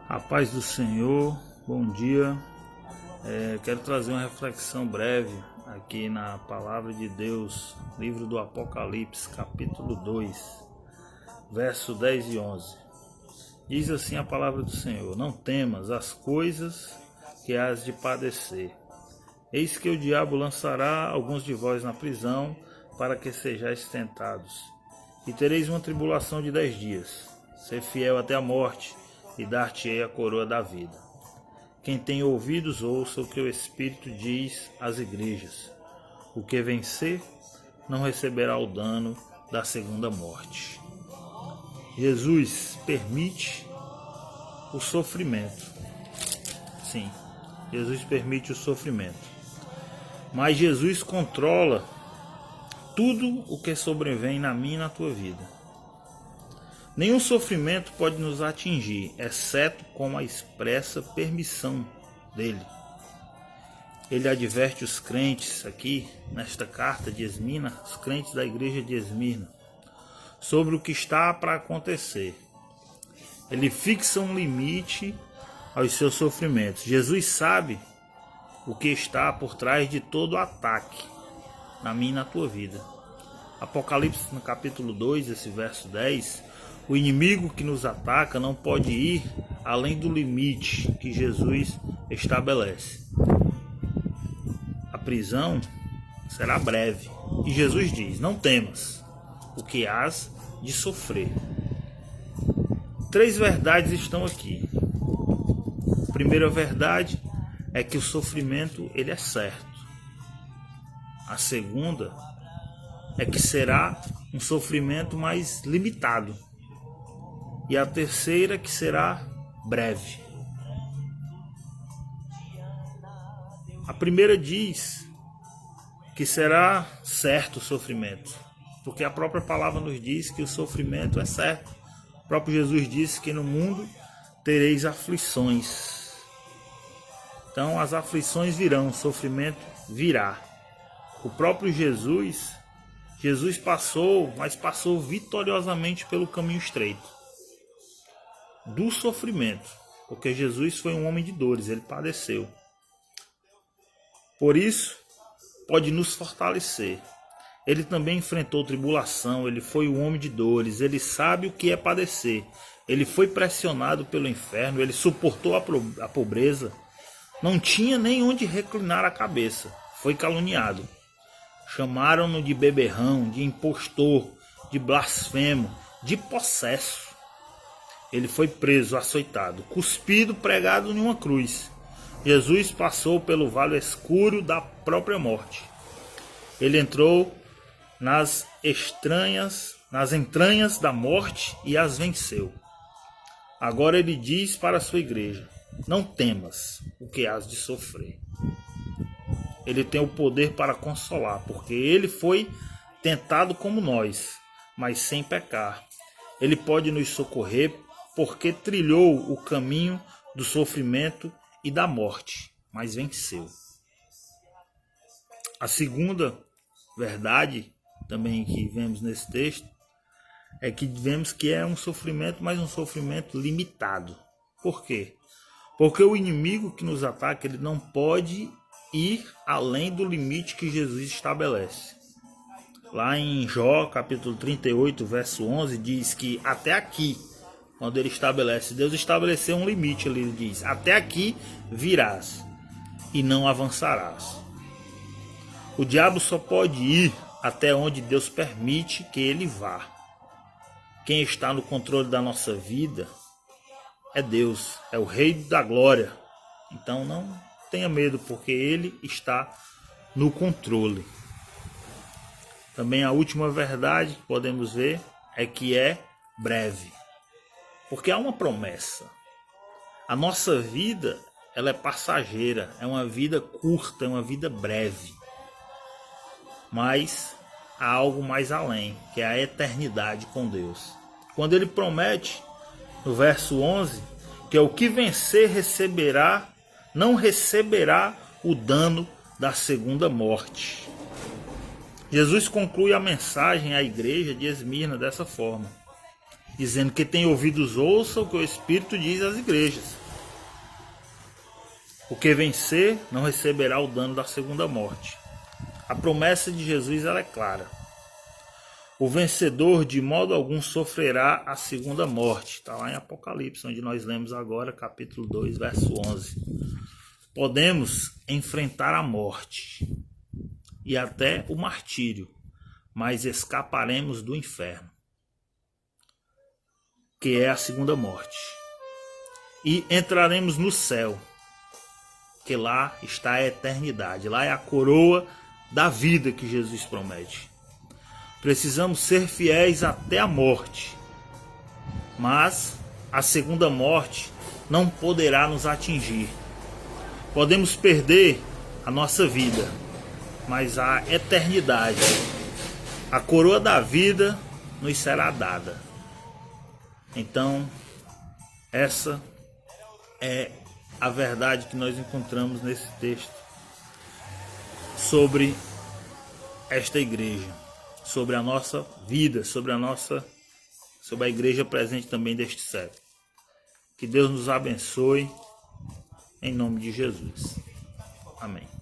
A paz do Senhor, bom dia. Quero trazer uma reflexão breve aqui na Palavra de Deus, livro do Apocalipse, capítulo 2, verso 10 e 11. Diz assim a Palavra do Senhor: Não temas as coisas que hás de padecer. Eis que o diabo lançará alguns de vós na prisão, para que sejais tentados. E tereis uma tribulação de 10 dias. Ser fiel até a morte, e dar-te-ei a coroa da vida. Quem tem ouvidos, ouça o que o Espírito diz às igrejas. O que vencer não receberá o dano da segunda morte. Jesus permite o sofrimento. Sim, Jesus permite o sofrimento. Mas Jesus controla tudo o que sobrevém na minha e na tua vida. Nenhum sofrimento pode nos atingir, exceto com a expressa permissão dele. Ele adverte os crentes aqui, nesta carta de Esmirna, os crentes da igreja de Esmirna, sobre o que está para acontecer. Ele fixa um limite aos seus sofrimentos. Jesus sabe o que está por trás de todo ataque na minha e na tua vida. Apocalipse, no capítulo 2, esse verso 10, o inimigo que nos ataca não pode ir além do limite que Jesus estabelece. A prisão será breve. E Jesus diz: não temas o que hás de sofrer. 3 verdades estão aqui. A primeira verdade é que o sofrimento ele é certo. A segunda é que será um sofrimento mais limitado. E a terceira que será breve. A primeira diz que será certo o sofrimento, porque a própria palavra nos diz que o sofrimento é certo. O próprio Jesus disse que no mundo tereis aflições. Então as aflições virão, o sofrimento virá. O próprio Jesus passou, mas passou vitoriosamente pelo caminho estreito do sofrimento, porque Jesus foi um homem de dores, ele padeceu. Por isso, pode nos fortalecer. Ele também enfrentou tribulação, ele foi um homem de dores, ele sabe o que é padecer. Ele foi pressionado pelo inferno, ele suportou a pobreza, não tinha nem onde reclinar a cabeça, foi caluniado. Chamaram-no de beberrão, de impostor, de blasfemo, de possesso. Ele foi preso, açoitado, cuspido, pregado em uma cruz. Jesus passou pelo vale escuro da própria morte. Ele entrou nas entranhas da morte e as venceu. Agora ele diz para a sua igreja: não temas o que hás de sofrer. Ele tem o poder para consolar, porque ele foi tentado como nós, mas sem pecar. Ele pode nos socorrer, porque trilhou o caminho do sofrimento e da morte, mas venceu. A segunda verdade também que vemos nesse texto é que vemos que é um sofrimento, mas um sofrimento limitado. Por quê? Porque o inimigo que nos ataca, ele não pode ir além do limite que Jesus estabelece. Lá em Jó, capítulo 38, verso 11, diz que até aqui, quando ele estabelece, Deus estabeleceu um limite ali, ele diz: até aqui virás e não avançarás. O diabo só pode ir até onde Deus permite que ele vá. Quem está no controle da nossa vida é Deus, é o Rei da Glória. Então não tenha medo, porque ele está no controle. Também a última verdade que podemos ver é que é breve. Porque há uma promessa. A nossa vida, ela é passageira, é uma vida curta, é uma vida breve. Mas há algo mais além, que é a eternidade com Deus. Quando ele promete, no verso 11, que é o que vencer não receberá o dano da segunda morte. Jesus conclui a mensagem à igreja de Esmirna dessa forma: dizendo que tem ouvidos ouça o que o Espírito diz às igrejas. O que vencer não receberá o dano da segunda morte. A promessa de Jesus ela é clara. O vencedor de modo algum sofrerá a segunda morte. Está lá em Apocalipse, onde nós lemos agora, capítulo 2, verso 11. Podemos enfrentar a morte e até o martírio, mas escaparemos do inferno, que é a segunda morte. E entraremos no céu, que lá está a eternidade. Lá é a coroa da vida que Jesus promete. Precisamos ser fiéis até a morte, mas a segunda morte não poderá nos atingir. Podemos perder a nossa vida, mas a eternidade, a coroa da vida, nos será dada. Então, essa é a verdade que nós encontramos nesse texto sobre esta igreja, sobre a nossa vida, sobre a igreja presente também deste século. Que Deus nos abençoe, em nome de Jesus. Amém.